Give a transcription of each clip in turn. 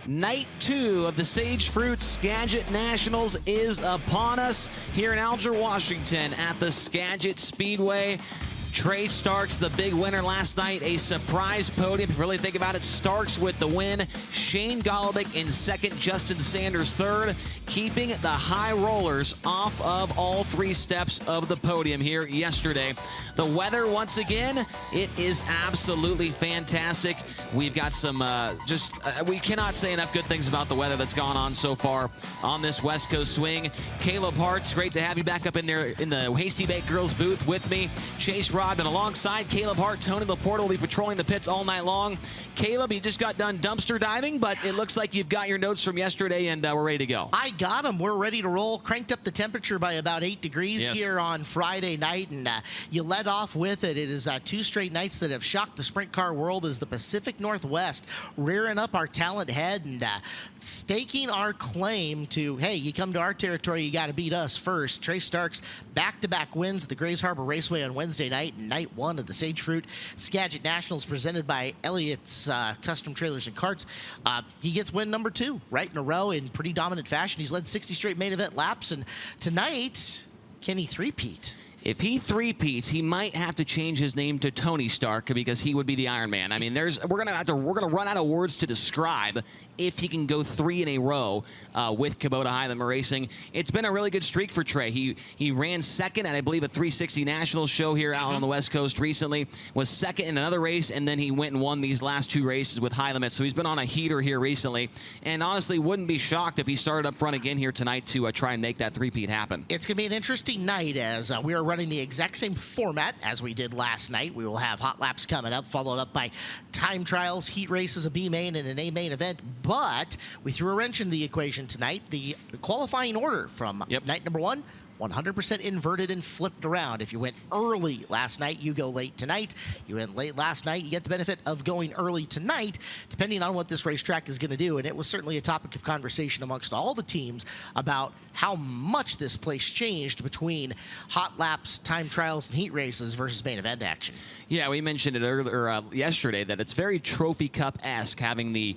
Night 2 of the Sage Fruit Skagit Nationals is upon us here in Alger, Washington at the Skagit Speedway. Trey Starks, the big winner last night, a surprise podium. If you really think about it, Starks with the win. Shane Golobic in second, Justin Sanders third, keeping the high rollers off of all three steps of the podium here yesterday. The weather, once again, it is absolutely fantastic. We've got some, we cannot say enough good things about the weather that's gone on so far on this West Coast swing. Caleb Hart's great to have you back up in there in the Hasty Bake Girls booth with me. Chase Rodman alongside Caleb Hart. Tony Laporta will be patrolling the pits all night long. Caleb, you just got done dumpster diving, but it looks like you've got your notes from yesterday and we're ready to go. I got them. We're ready to roll. Cranked up the temperature by about 8 degrees here on Friday night, and you led off with it. It is 2 straight nights that have shocked the sprint car world as the Pacific Northwest rearing up our talent head and staking our claim to, hey, you come to our territory, you got to beat us first. Trey Starks back-to-back wins at the Grays Harbor Raceway on Wednesday night, and night 1 of the Sage Fruit Skagit Nationals presented by Elliott's Custom Trailers and Carts. He gets win number 2 right in a row in pretty dominant fashion. He's led 60 straight main event laps, and tonight, can he three-peat? If he three-peats, he might have to change his name to Tony Stark because he would be the Iron Man. I mean, we're gonna run out of words to describe if he can go 3 in a row with Kubota Highland Racing. It's been a really good streak for Trey. He ran second at, I believe, a 360 Nationals show here out on the West Coast recently. Was second in another race, and then he went and won these last 2 races with High Limit. So he's been on a heater here recently, and honestly, wouldn't be shocked if he started up front again here tonight to try and make that three-peat happen. It's gonna be an interesting night as we are running the exact same format as we did last night. We will have hot laps coming up, followed up by time trials, heat races, a B main, and an A main event. But we threw a wrench in the equation tonight. The qualifying order from night number 1, 100% inverted and flipped around. If you went early last night, you go late tonight. You went late last night, you get the benefit of going early tonight, depending on what this racetrack is going to do. And it was certainly a topic of conversation amongst all the teams about how much this place changed between hot laps, time trials, and heat races versus main event action. Yeah, we mentioned it earlier yesterday that it's very Trophy Cup-esque, having the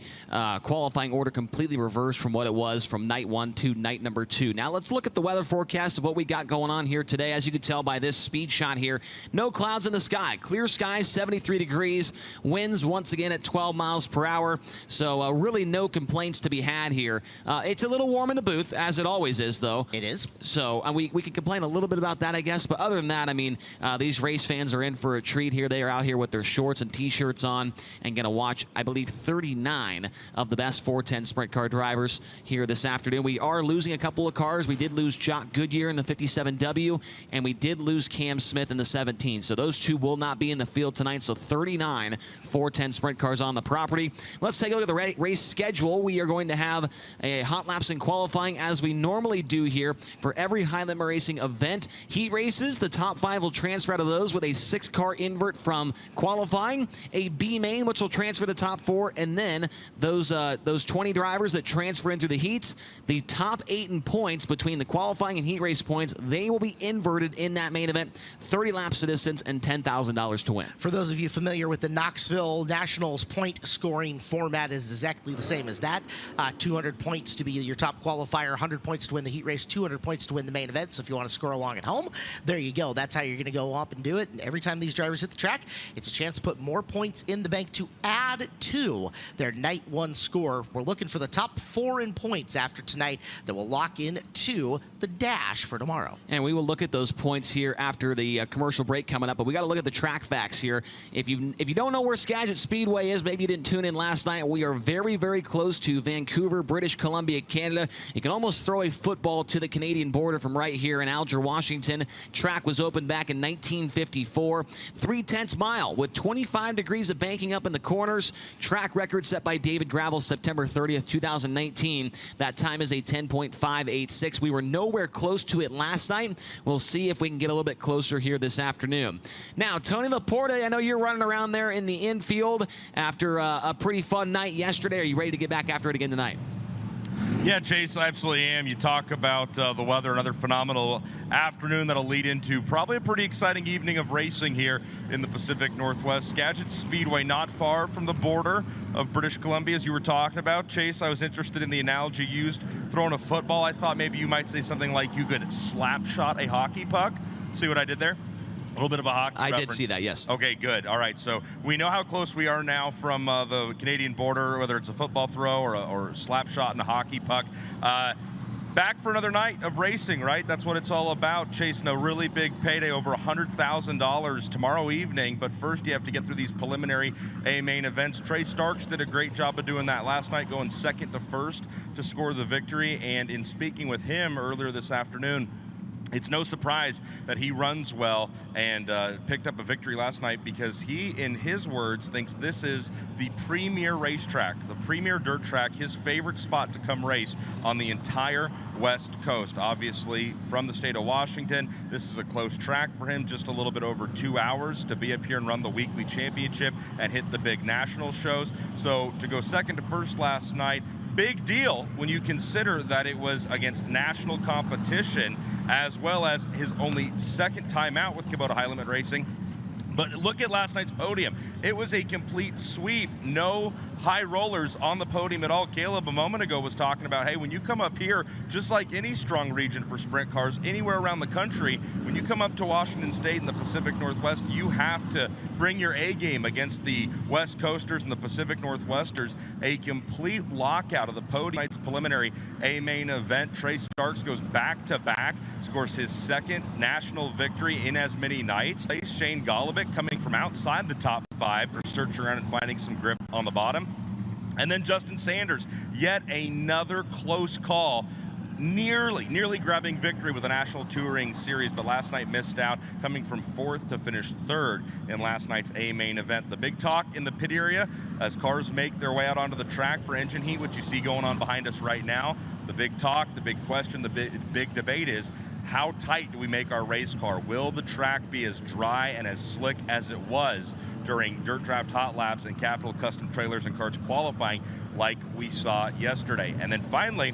qualifying order completely reversed from what it was from night 1 to night number 2. Now let's look at the weather forecast of what we got going on here today. As you can tell by this speed shot here, no clouds in the sky. Clear skies, 73 degrees. Winds once again at 12 miles per hour. So really no complaints to be had here. It's a little warm in the booth, as it always is, though. It is. So we can complain a little bit about that, I guess. But other than that, I mean, these race fans are in for a treat here. They are out here with their shorts and T-shirts on and going to watch, I believe, 39 of the best 410 sprint car drivers here this afternoon. We are losing a couple of cars. We did lose Jock Goodyear in the 57W, and we did lose Cam Smith in the 17. So those 2 will not be in the field tonight. So 39 410 sprint cars on the property. Let's take a look at the race schedule. We are going to have a hot laps and qualifying as we normally do here for every Highland Racing event. Heat races, the top 5 will transfer out of those with a 6-car invert from qualifying, a B main which will transfer the top 4, and then those 20 drivers that transfer in through the heats, the top 8 in points between the qualifying and heat race points, they will be inverted in that main event. 30 laps to distance and $10,000 to win. For those of you familiar with the Knoxville Nationals point scoring format, is exactly the same as that. 200 points to be your top qualifier, 100 points to win the heat race, 200 points to win the main event. So if you want to score along at home, there you go. That's how you're going to go up and do it. And every time these drivers hit the track, it's a chance to put more points in the bank to add to their night 1 score. We're looking for the top 4 in points after tonight that will lock in to the dash for tomorrow. And we will look at those points here after the commercial break coming up. But we got to look at the track facts here. If you don't know where Skagit Speedway is, maybe you didn't tune in last night, we are very, very close to Vancouver, British Columbia, Canada. You can almost throw a football to the Canadian border from right here in Alger, Washington. Track was opened back in 1954. 3/10 mile with 25 degrees of banking up in the corners. Track record set by David Gravel September 30th, 2019. That time is a 10.586. We were nowhere close to it last night. We'll see if we can get a little bit closer here this afternoon. Now, Tony Laporta, I know you're running around there in the infield after a pretty fun night yesterday. Are you ready to get back after it again tonight? Yeah, Chase, I absolutely am. You talk about the weather, another phenomenal afternoon that'll lead into probably a pretty exciting evening of racing here in the Pacific Northwest. Skagit Speedway, not far from the border of British Columbia, as you were talking about. Chase, I was interested in the analogy used, throwing a football. I thought maybe you might say something like you could slap shot a hockey puck. See what I did there? A little bit of a hockey I reference. did see that, yes. Okay, good. All right, so we know how close we are now from the Canadian border, whether it's a football throw or a slap shot and a hockey puck. Back for another night of racing, right? That's what it's all about, chasing a really big payday, over $100,000 tomorrow evening. But first, you have to get through these preliminary A-main events. Trey Starks did a great job of doing that last night, going second to first to score the victory. And in speaking with him earlier this afternoon, it's no surprise that he runs well and picked up a victory last night, because he, in his words, thinks this is the premier racetrack, the premier dirt track, his favorite spot to come race on the entire West Coast. Obviously, from the state of Washington, this is a close track for him, just a little bit over 2 hours to be up here and run the weekly championship and hit the big national shows. So to go second to first last night, big deal when you consider that it was against national competition, as well as his only second time out with Kubota High Limit Racing. But look at last night's podium. It was a complete sweep. No high rollers on the podium at all. Caleb a moment ago was talking about, hey, when you come up here, just like any strong region for sprint cars anywhere around the country, when you come up to Washington State and the Pacific Northwest, you have to bring your A game against the West Coasters and the Pacific Northwesters. A complete lockout of the podium. Tonight's preliminary A-main event. Trey Starks goes back-to-back, scores his second national victory in as many nights. Shane Golobic coming from outside the top 5 to search around and finding some grip on the bottom. And then Justin Sanders, yet another close call, nearly grabbing victory with the National Touring Series, but last night missed out, coming from 4th to finish 3rd in last night's A-main event. The big talk in the pit area as cars make their way out onto the track for engine heat, which you see going on behind us right now. The big talk, the big question, the big debate is, how tight do we make our race car? Will the track be as dry and as slick as it was during Dirt Draft Hot Laps and Capital Custom Trailers and Karts qualifying like we saw yesterday? And then finally,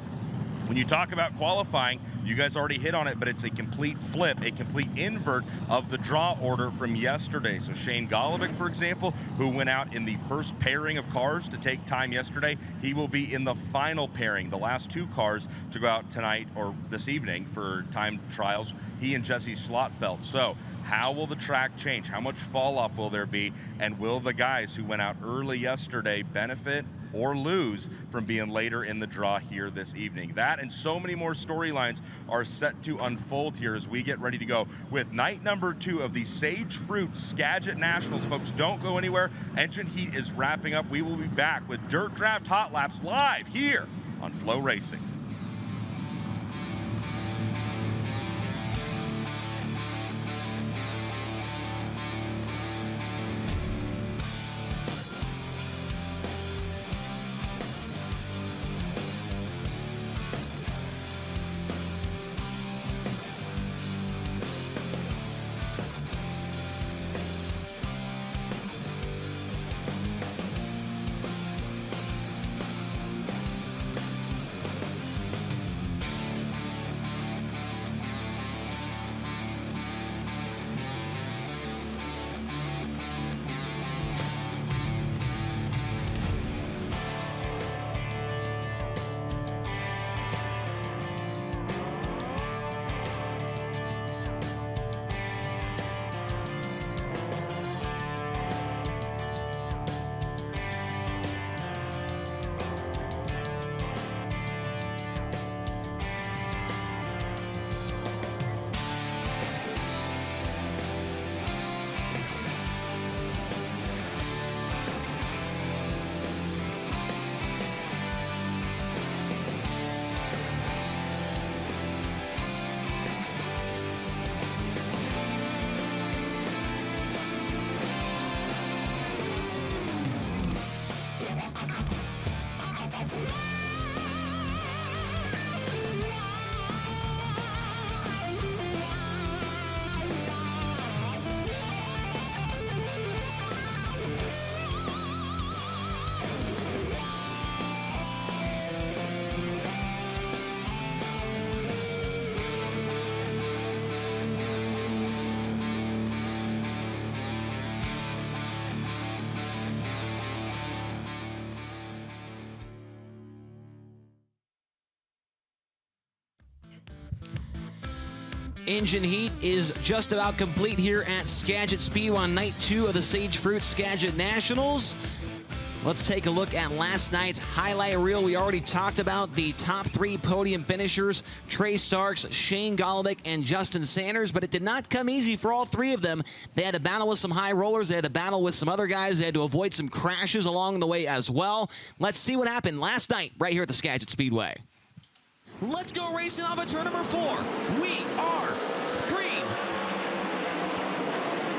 when you talk about qualifying, you guys already hit on it, but it's a complete flip, a complete invert of the draw order from yesterday. So Shane Golobic, for example, who went out in the first pairing of cars to take time yesterday, he will be in the final pairing, the last 2 cars to go out tonight or this evening for time trials, he and Jesse Slotfeld. So how will the track change? How much fall off will there be? And will the guys who went out early yesterday benefit or lose from being later in the draw here this evening? That and so many more storylines are set to unfold here as we get ready to go with night number 2 of the Sage Fruit Skagit Nationals. Folks, don't go anywhere. Engine heat is wrapping up. We will be back with Dirt Draft Hot Laps live here on FloRacing. Engine heat is just about complete here at Skagit Speedway on night 2 of the Sage Fruit Skagit Nationals. Let's take a look at last night's highlight reel. We already talked about the top 3 podium finishers, Trey Starks, Shane Golobic, and Justin Sanders, but it did not come easy for all 3 of them. They had to battle with some high rollers. They had to battle with some other guys. They had to avoid some crashes along the way as well. Let's see what happened last night right here at the Skagit Speedway. Let's go racing off of turn number 4. We are green.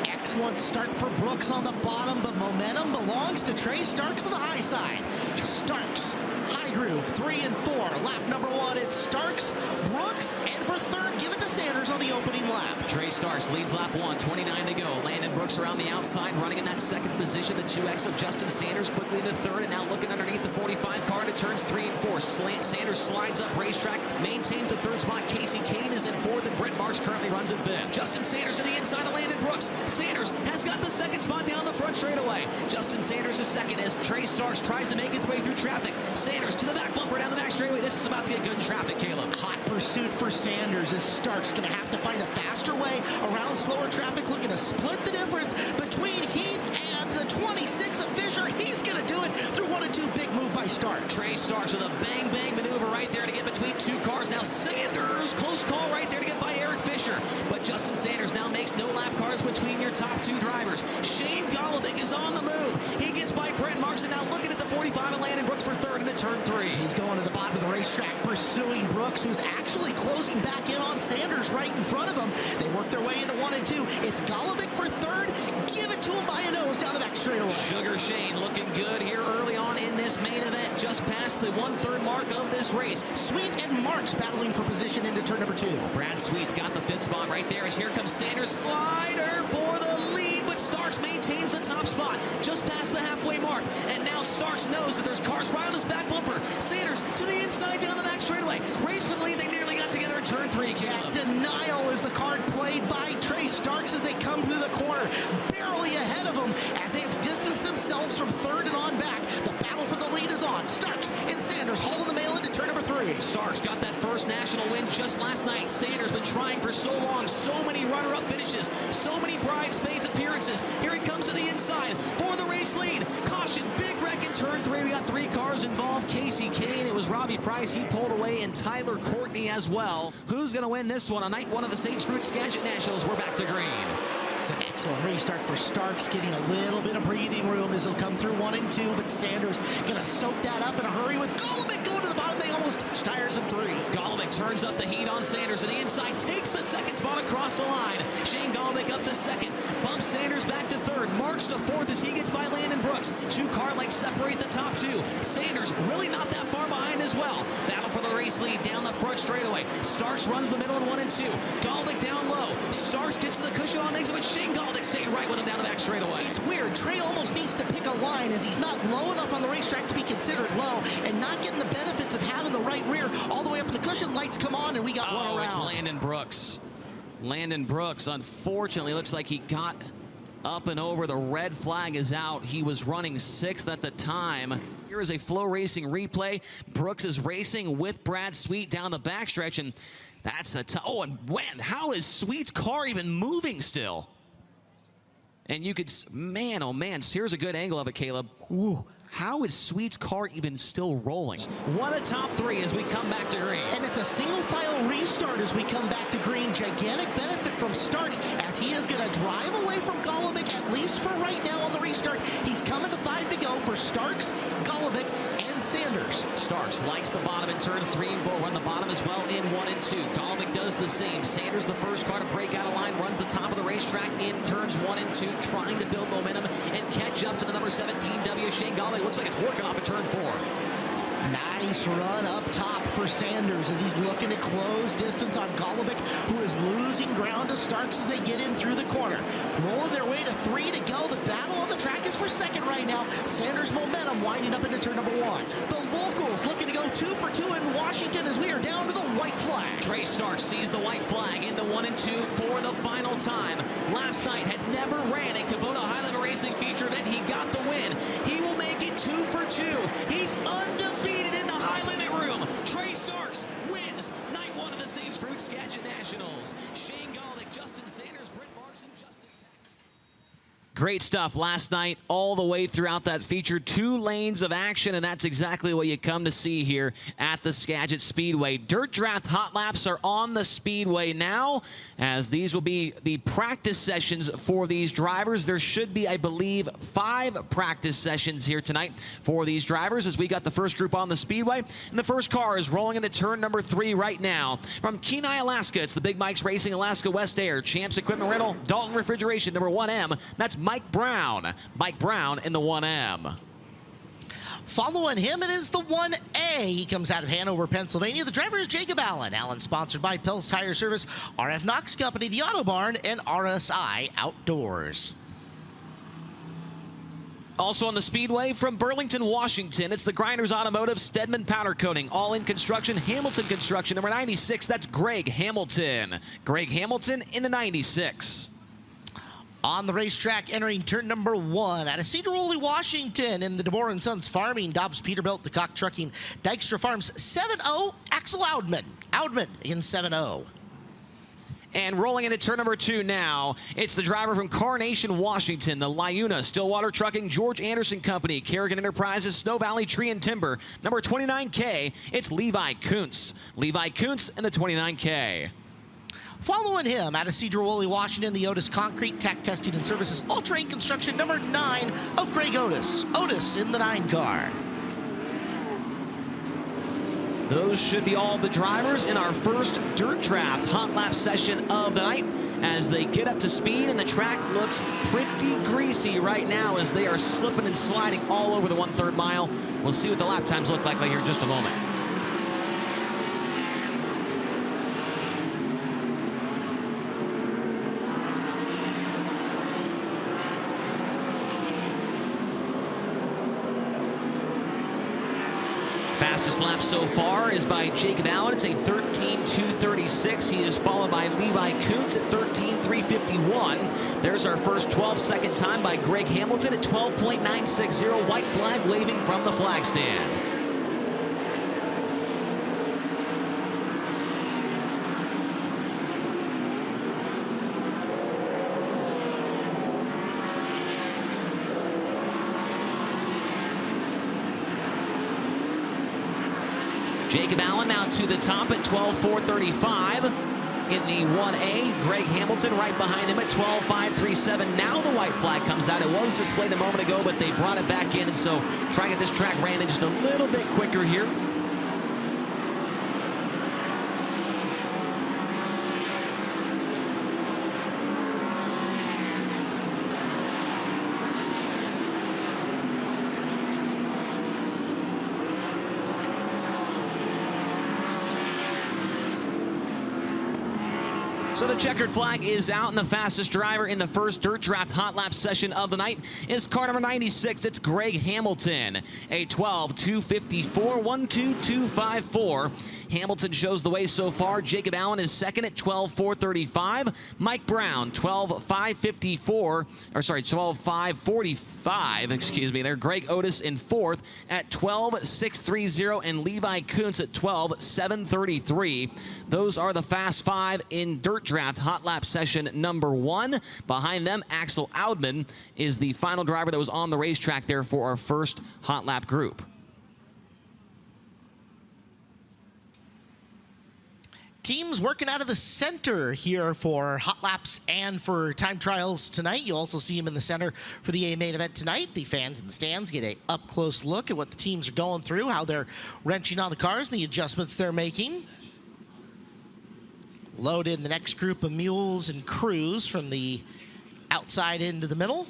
Excellent start for Brooks on the bottom, but momentum belongs to Trey Starks on the high side. Starks, high groove, 3 and 4. Lap number 1, it's Starks, Brooks, and for third, give it to Sanders on the opening lap. Trey Starks leads lap 1, 29 to go. Landon Brooks around the outside, running in that second position. The 2X of Justin Sanders quickly into third, and now looking underneath the 45 car to turns 3 and 4. Sanders slides up racetrack, maintains the third spot. Casey Kane is in fourth, and Brent Marks currently runs in fifth. Justin Sanders to the inside of Landon Brooks. Sanders has got the second spot down the front straightaway. Justin Sanders is second as Trey Starks tries to make his way through traffic. Sanders to the back bumper down the back straightaway. This is about to get good in traffic, Caleb. Hot pursuit for Sanders as Starks going to have to find a faster way around slower traffic, looking to split the difference between Heath and the 26 of Fisher. He's going to do it through 1 and 2. Big move by Starks. Trey Starks with a bang-bang maneuver right there to get between 2 cars. Now Sanders, close call right there to get by Eric Fisher. But Justin Sanders now makes no lap cars between your top 2 drivers. Shane Golobic is on the move. He gets by Brent Marks, and now looking at the 45 and Landon Brooks for third into turn 3. He's going to the bottom of the racetrack, pursuing Brooks, who's actually closing back in on Sanders right in front of him. They work their way into 1 and 2. It's Golobic for third. Give it to him by a nose down the back straightaway. Sugar Shane looking good here early on in this main event, just past the 1/3 mark of this race. Sweet and Marks battling for position into turn number 2. Brad Sweet's got the 5th spot right there as here comes Sanders. Slider for the lead, but Starks maintains the top spot just past the halfway mark. And now Starks knows that there's cars right on his back bumper. Sanders to the inside down the back straightaway. Race for the lead. They nearly got together in turn 3. That denial is the card played by Trey Starks as they come through the corner, barely ahead of him as they have distanced themselves from third and on back. The battle for the lead is on. Starks and Sanders hauling the mail into turn number 3. Starks got that first national win just last night. Sanders been trying for so long, so many runner-up finishes, so many bridesmaids appearances. Here he comes to the inside for the race lead. Caution, big wreck in turn 3. We got 3 cars involved. Casey Kane, it was Robbie Price, he pulled away, and Tyler Courtney as well. Who's going to win this one on night 1 of the Sage Fruit Skagit Nationals? We're back to green. It's an excellent restart for Starks, getting a little bit of breathing room as he'll come through 1 and 2, but Sanders gonna soak that up in a hurry with Golobic going to the bottom. They almost touch tires in 3. Golobic turns up the heat on Sanders to the inside, takes the second spot across the line. Shane Golobic up to second, bumps Sanders back to third, Marks to fourth as he gets by Landon Brooks. 2 car lengths separate the top 2. Sanders really not that far behind as well. Battle for the race lead down the front straightaway. Starks runs the middle in 1 and 2. Golobic down low. Starks gets to the cushion on exit, but Shane Golobic stayed right with him down the back straightaway. It's weird. Trey almost needs to pick a line as he's not low enough on the racetrack to be considered low and not getting the benefits of having the right rear all the way up in the cushion. Lights come on and we got one around. It's Landon Brooks. Landon Brooks, unfortunately, looks like he got up and over. The red flag is out. He was running 6th at the time. Here is a FloRacing replay. Brooks is racing with Brad Sweet down the backstretch, and that's a oh, and when? How is Sweet's car even moving still? And you could, man, oh man, here's a good angle of it, Caleb. Ooh, how is Sweet's car even still rolling? What a top 3 as we come back to green. And it's a single file restart as we come back to green. Gigantic benefit from Starks as he is going to drive away from Golobic, at least for right now on the restart. He's coming to 5 to go for Starks, Golobic, and Sanders. Starks likes the bottom in turns 3 and 4. Run the bottom as well in 1 and 2. Golobic does the same. Sanders, the first car to break out of line, runs the top of the racetrack in turns 1 and 2, trying to build momentum and catch up to the number 17W. Shane Golobic looks like it's working off at turn 4. Nice run up top for Sanders as he's looking to close distance on Golobic, who is losing ground to Starks as they get in through the corner. Rolling their way to 3 to go. The battle on the track is for second right now. Sanders' momentum winding up into turn number 1. The locals looking to go 2 for 2 in Washington as we are down to the white flag. Trey Starks sees the white flag into 1 and 2 for the final time. Last night had never ran a Kubota high-level racing feature event. He got the win. He will make it 2 for 2. He's undefeated in the high-limit room. Trey Starks wins night 1 of the Sage Fruit Skagit Nationals. Great stuff last night all the way throughout that feature. 2 lanes of action, and that's exactly what you come to see here at the Skagit Speedway. Dirt Draft Hot Laps are on the Speedway now, as these will be the practice sessions for these drivers. There should be, I believe, 5 practice sessions here tonight for these drivers, as we got the first group on the Speedway. And the first car is rolling into turn number 3 right now. From Kenai, Alaska, it's the Big Mike's Racing Alaska West Air, Champs Equipment Rental, Dalton Refrigeration, number 1M. That's Mike Brown. Mike Brown in the 1M. Following him, it is the 1A. He comes out of Hanover, Pennsylvania. The driver is Jacob Allen. Allen sponsored by Pels Tire Service, RF Knox Company, The Auto Barn, and RSI Outdoors. Also on the Speedway from Burlington, Washington, it's the Grinders Automotive, Stedman Powder Coating, All In Construction, Hamilton Construction, number 96. That's Greg Hamilton. Greg Hamilton in the 96. On the racetrack, entering turn number 1 out of Cedar Woolley, Washington, in the DeBoer & Sons Farming, Dobbs Peterbilt, DeCock Trucking, Dykstra Farms 7-0, Axel Audman. Audman in 7-0. And rolling into turn number 2 now, it's the driver from Carnation, Washington, the Liuna Stillwater Trucking, George Anderson Company, Kerrigan Enterprises, Snow Valley Tree and Timber, number 29K, it's Levi Kuntz. Levi Kuntz in the 29K. Following him, out of Cedar Woolley, Washington, the Otis Concrete Tech Testing and Services All-Terrain Construction, number 9 of Greg Otis. Otis in the 9 car. Those should be all the drivers in our first Dirt Draft Hot Lap session of the night as they get up to speed, and the track looks pretty greasy right now as they are slipping and sliding all over the 1/3 mile. We'll see what the lap times look like here in just a moment. Fastest lap so far is by Jacob Allen. It's a 13:236. He is followed by Levi Kuntz at 13:351. There's our first 12-second time by Greg Hamilton at 12.960. White flag waving from the flag stand. Jacob Allen now to the top at 12.435. In the 1A, Greg Hamilton right behind him at 12.537. Now the white flag comes out. It was displayed a moment ago, but they brought it back in, and so trying to get this track ran in just a little bit quicker here. So the checkered flag is out, and the fastest driver in the first Dirt Draft Hot Lap session of the night is car number 96. It's Greg Hamilton, a 12.254, 1.2254. Hamilton shows the way so far. Jacob Allen is second at 12.435. Mike Brown, 12.545, excuse me there. Greg Otis in fourth at 12.630, and Levi Kuntz at 12.733. Those are the fast 5 in Dirt Draft Hot Lap session number 1. Behind them, Axel Audman is the final driver that was on the racetrack there for our first Hot Lap group. Teams working out of the center here for hot laps and for time trials tonight. You also see him in the center for the A main event tonight. The fans in the stands get a up-close look at what the teams are going through, how they're wrenching on the cars, and the adjustments they're making. Load in the next group of mules and crews from the outside into the middle.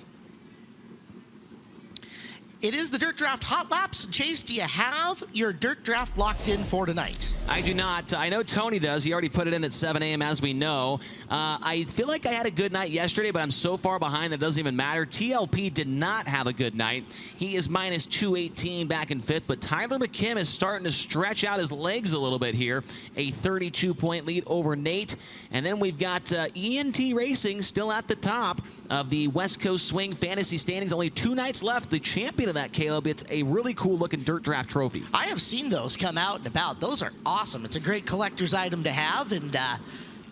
It is the Dirt Draft Hot Laps. Chase, do you have your Dirt Draft locked in for tonight? I do not. I know Tony does. He already put it in at 7 a.m. as we know. I feel like I had a good night yesterday, but I'm so far behind that it doesn't even matter. TLP did not have a good night. He is minus 218 back in fifth, but Tyler McKim is starting to stretch out his legs a little bit here. A 32-point lead over Nate. And then we've got ENT Racing still at the top of the West Coast Swing Fantasy standings. Only 2 nights left. The champion of that, Caleb, it's a really cool looking Dirt Draft trophy. I have seen those come out and about. Those are awesome. It's a great collector's item to have, and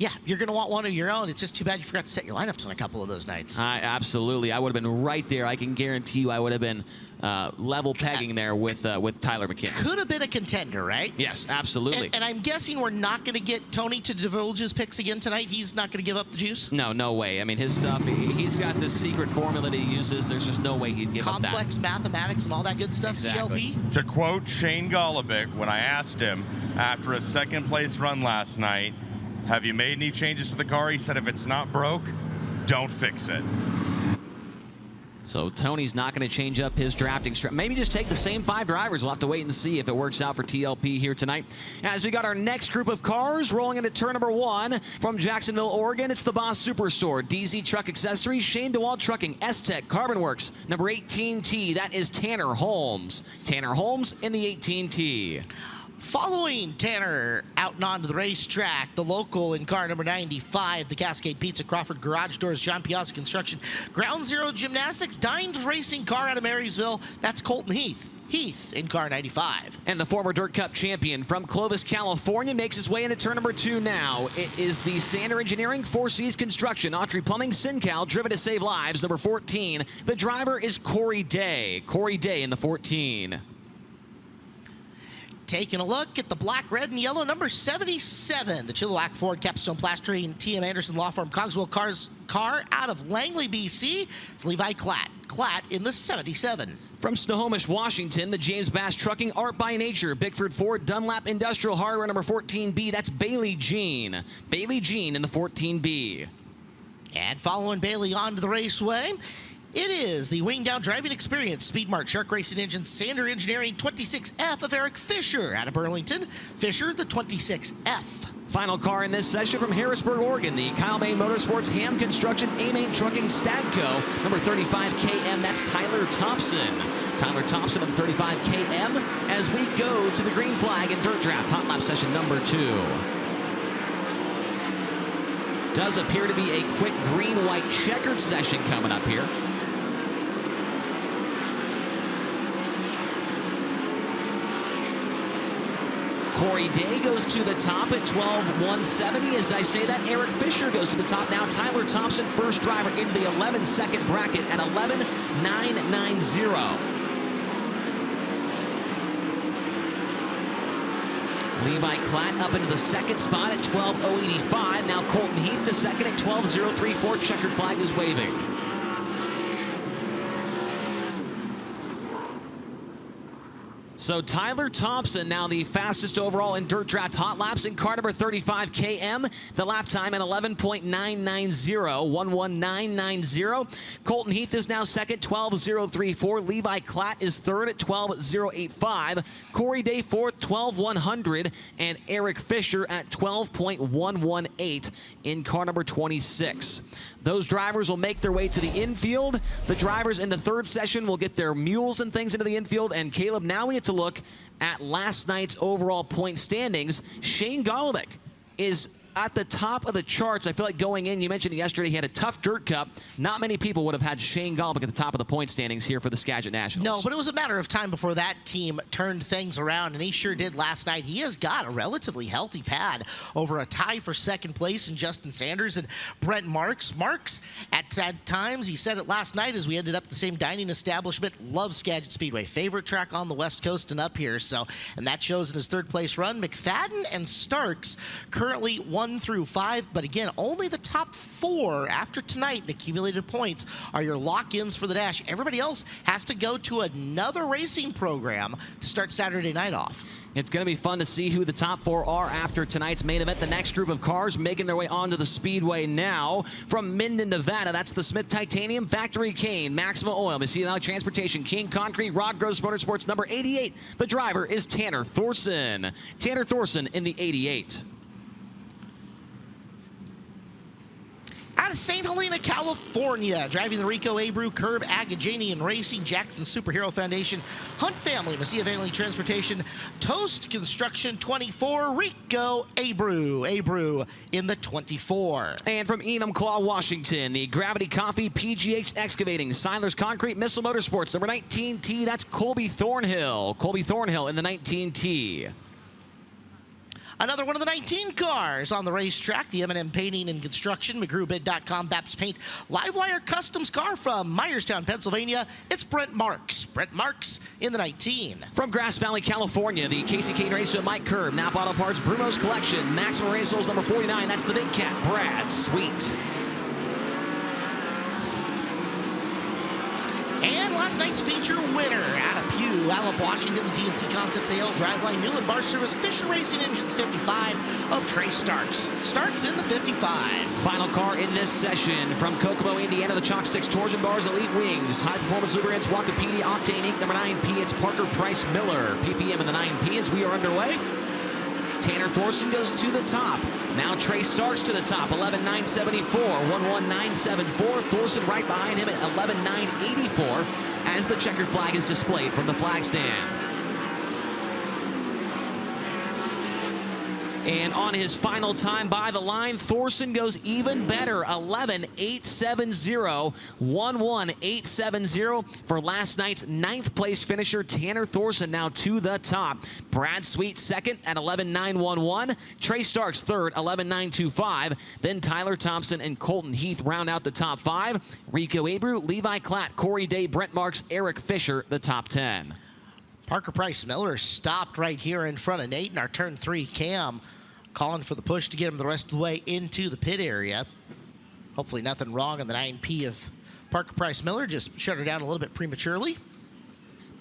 Yeah, you're going to want one of your own. It's just too bad you forgot to set your lineups on a couple of those nights. Absolutely. I would have been right there. I can guarantee you I would have been level pegging there with Tyler McKinnon. Could have been a contender, right? Yes, absolutely. And I'm guessing we're not going to get Tony to divulge his picks again tonight. He's not going to give up the juice? No, no way. I mean, his stuff, he's got this secret formula that he uses. There's just no way he'd give up that. Complex mathematics and all that good stuff, Exactly. CLP? To quote Shane Golobic, when I asked him after a second-place run last night, have you made any changes to the car? He said, if it's not broke, don't fix it. So Tony's not going to change up his drafting strategy. Maybe just take the same 5 drivers. We'll have to wait and see if it works out for TLP here tonight. As we got our next group of cars rolling into turn number 1 from Jacksonville, Oregon, it's the Boss Superstore, DZ Truck Accessories, Shane DeWalt Trucking, S-Tech, Carbon Works, number 18T. That is Tanner Holmes. Tanner Holmes in the 18T. Following Tanner out and onto the racetrack, the local in car number 95, the Cascade Pizza, Crawford Garage Doors, John Piazza Construction, Ground Zero Gymnastics, Dines Racing car out of Marysville, that's Colton Heath in car 95. And the former Dirt Cup champion from Clovis, California makes his way into turn number 2 now. It is the Sander Engineering, Four Seas Construction, Autry Plumbing, SynCal, Driven to Save Lives, number 14. The driver is Corey Day. Corey Day in the 14. Taking a look at the black, red, and yellow, number 77, the Chilliwack Ford Capstone Plastering TM Anderson Law Firm Cogswell car out of Langley, BC. It's Levi Klatt in the 77. From Snohomish, Washington, the James Bass Trucking, Art by Nature, Bickford Ford, Dunlap Industrial Hardware, number 14B. That's Bailey Jean. Bailey Jean in the 14B. And following Bailey onto the raceway, it is the Wing Down Driving Experience, Speedmart Shark Racing Engines, Sander Engineering 26F of Eric Fisher out of Burlington. Fisher, the 26F. Final car in this session from Harrisburg, Oregon, the Kyle Main Motorsports, Ham Construction, A-Main Trucking, Stagco, number 35KM, that's Tyler Thompson. Tyler Thompson of the 35KM as we go to the green flag in Dirt Draft Hot Lap session number 2. Does appear to be a quick green-white checkered session coming up here. Corey Day goes to the top at 12,170. As I say that, Eric Fisher goes to the top. Now Tyler Thompson, first driver into the 11-second bracket at 11,990. Levi Klatt up into the second spot at 12,085. Now Colton Heath the second at 12,034. Checkered flag is waving. So Tyler Thompson now the fastest overall in Dirt Draft Hot Laps in car number 35KM. The lap time at 11.990, 11,990. Colton Heath is now second, 12,034. Levi Klatt is third at 12,085. Corey Day fourth, 12,100. And Eric Fisher at 12.118 in car number 26. Those drivers will make their way to the infield. The drivers in the third session will get their mules and things into the infield. And Caleb, now we have to look at last night's overall point standings. Shane Golobic is at the top of the charts. I feel like going in, you mentioned yesterday he had a tough Dirt Cup. Not many people would have had Shane Golobic at the top of the point standings here for the Skagit Nationals. No, but it was a matter of time before that team turned things around, and he sure did last night. He has got a relatively healthy pad over a tie for second place in Justin Sanders and Brent Marks. Marks, at times, he said it last night as we ended up at the same dining establishment, loves Skagit Speedway. Favorite track on the West Coast and up here, and that shows in his third place run. McFadden and Starks currently 1 through 5, but again, only the top 4 after tonight in accumulated points are your lock-ins for the dash. Everybody else has to go to another racing program to start Saturday night off. It's going to be fun to see who the top 4 are after tonight's main event. The next group of cars making their way onto the Speedway now from Minden, Nevada. That's the Smith Titanium, Factory Cane, Maxima Oil, Messina Transportation, King Concrete, Rod Gross Motorsports, number 88. The driver is Tanner Thorson. Tanner Thorson in the 88. Out of St. Helena, California, driving the Rico Abreu, Curb, Agajanian Racing, Jackson Superhero Foundation, Hunt Family, Messia Family Transportation, Toast Construction 24, Rico Abreu in the 24. And from Enumclaw, Washington, the Gravity Coffee, PGH Excavating, Siler's Concrete, Missile Motorsports, number 19T, that's Colby Thornhill. Colby Thornhill in the 19T. Another one of the 19 cars on the racetrack, the M&M Painting and Construction, McGrewBid.com, Baps Paint, Livewire Customs car from Myerstown, Pennsylvania. It's Brent Marks. Brent Marks in the 19. From Grass Valley, California, the Casey Kane race with Mike Kerr, Napa Auto Parts, Bruno's Collection, Maximum Racers number 49. That's the Big Cat, Brad Sweet. And last night's feature winner out of Pew, Alep, Washington, the DNC Concepts AL Driveline Newland Bar Service Fisher Racing Engines 55 of Trey Starks. Starks in the 55. Final car in this session from Kokomo, Indiana, the Chalk Sticks Torsion Bars Elite Wings, High Performance Lubricants, Walkipedia, Octane Inc. number 9P. It's Parker Price Miller, PPM in the 9P as we are underway. Tanner Thorson goes to the top. Now Trey Starks to the top, 11.974, 11.974. Thorson right behind him at 11.984 as the checkered flag is displayed from the flag stand. And on his final time by the line, Thorson goes even better, 11.870, 11.870 for last night's 9th place finisher, Tanner Thorson, now to the top. Brad Sweet second at 11.911, Trey Starks third, 11.925. Then Tyler Thompson and Colton Heath round out the top 5. Rico Abreu, Levi Klatt, Corey Day, Brent Marks, Eric Fisher, the top 10. Parker Price Miller stopped right here in front of Nate in our turn 3 cam, calling for the push to get him the rest of the way into the pit area. Hopefully nothing wrong on the 9P of Parker Price Miller, just shut her down a little bit prematurely.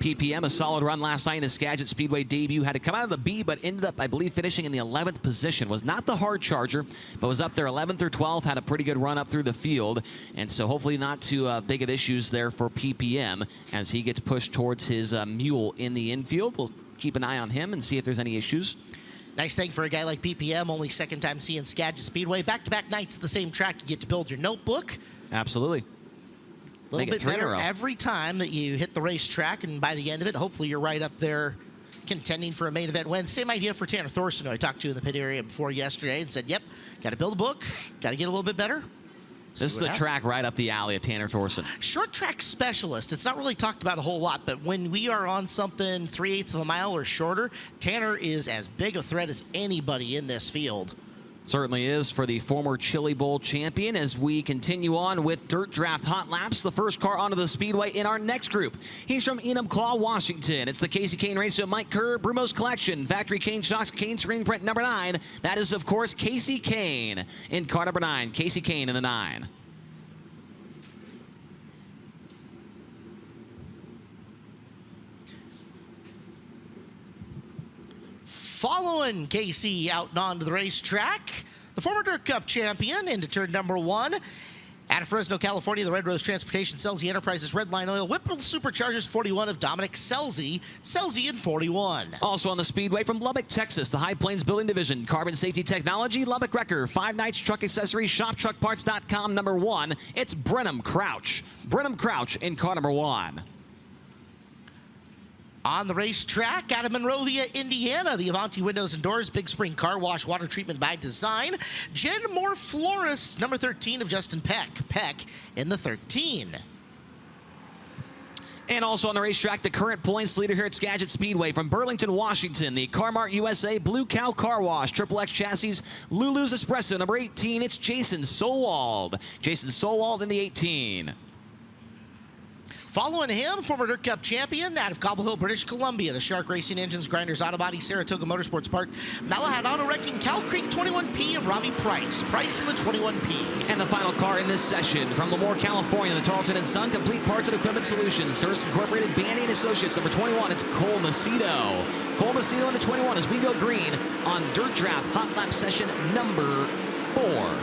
PPM, a solid run last night in his Skagit Speedway debut. Had to come out of the B, but ended up, I believe, finishing in the 11th position. Was not the hard charger, but was up there 11th or 12th. Had a pretty good run up through the field. And so hopefully not too big of issues there for PPM as he gets pushed towards his mule in the infield. We'll keep an eye on him and see if there's any issues. Nice thing for a guy like PPM, only second time seeing Skagit Speedway. Back-to-back nights at the same track, you get to build your notebook. Absolutely. A little bit better every time that you hit the racetrack, and by the end of it, hopefully you're right up there contending for a main event win. Same idea for Tanner Thorson, who I talked to in the pit area before yesterday and said, yep, got to build a book, got to get a little bit better. This is the track right up the alley of Tanner Thorson. Short track specialist. It's not really talked about a whole lot, but when we are on something 3/8 of a mile or shorter, Tanner is as big a threat as anybody in this field. Certainly is for the former Chili Bowl champion as we continue on with Dirt Draft Hot Laps, the first car onto the Speedway in our next group. He's from Enumclaw, Washington. It's the Casey Kane race with Mike Kerr, Brumo's Collection, Factory Kane Shocks, Kane Screen Print number 9. That is, of course, Casey Kane in car number 9. Casey Kane in the 9. Following Casey out and onto the racetrack, the former Dirt Cup champion into turn number 1. Out of Fresno, California, the Red Rose Transportation Selzy Enterprises Redline Oil Whipple Superchargers 41 of Dominic Selzy in 41. Also on the Speedway from Lubbock, Texas, the High Plains Building Division, Carbon Safety Technology, Lubbock Wrecker, 5 Nights Truck Accessories, ShopTruckParts.com number 1. It's Brenham Crouch. Brenham Crouch in car number 1. On the racetrack, out of Monrovia, Indiana, the Avanti Windows and Doors, Big Spring Car Wash, Water Treatment by Design, Jen Moore Florist, number 13 of Justin Peck. Peck in the 13. And also on the racetrack, the current points leader here at Skagit Speedway from Burlington, Washington, the Car-Mart USA Blue Cow Car Wash, Triple X Chassis, Lulu's Espresso, number 18. It's Jason Solwald. Jason Solwald in the 18. Following him, former Dirt Cup champion out of Cobble Hill, British Columbia, the Shark Racing Engines, Grinders Auto Body, Saratoga Motorsports Park, Malahat Auto Wrecking, Cow Creek 21P of Robbie Price. Price in the 21P. And the final car in this session from Lemoore, California, the Tarleton & Son Complete Parts and Equipment Solutions, Durst Incorporated, Bandy & Associates, number 21. It's Cole Macedo. Cole Macedo in the 21 as we go green on Dirt Draft Hot Lap session number 4.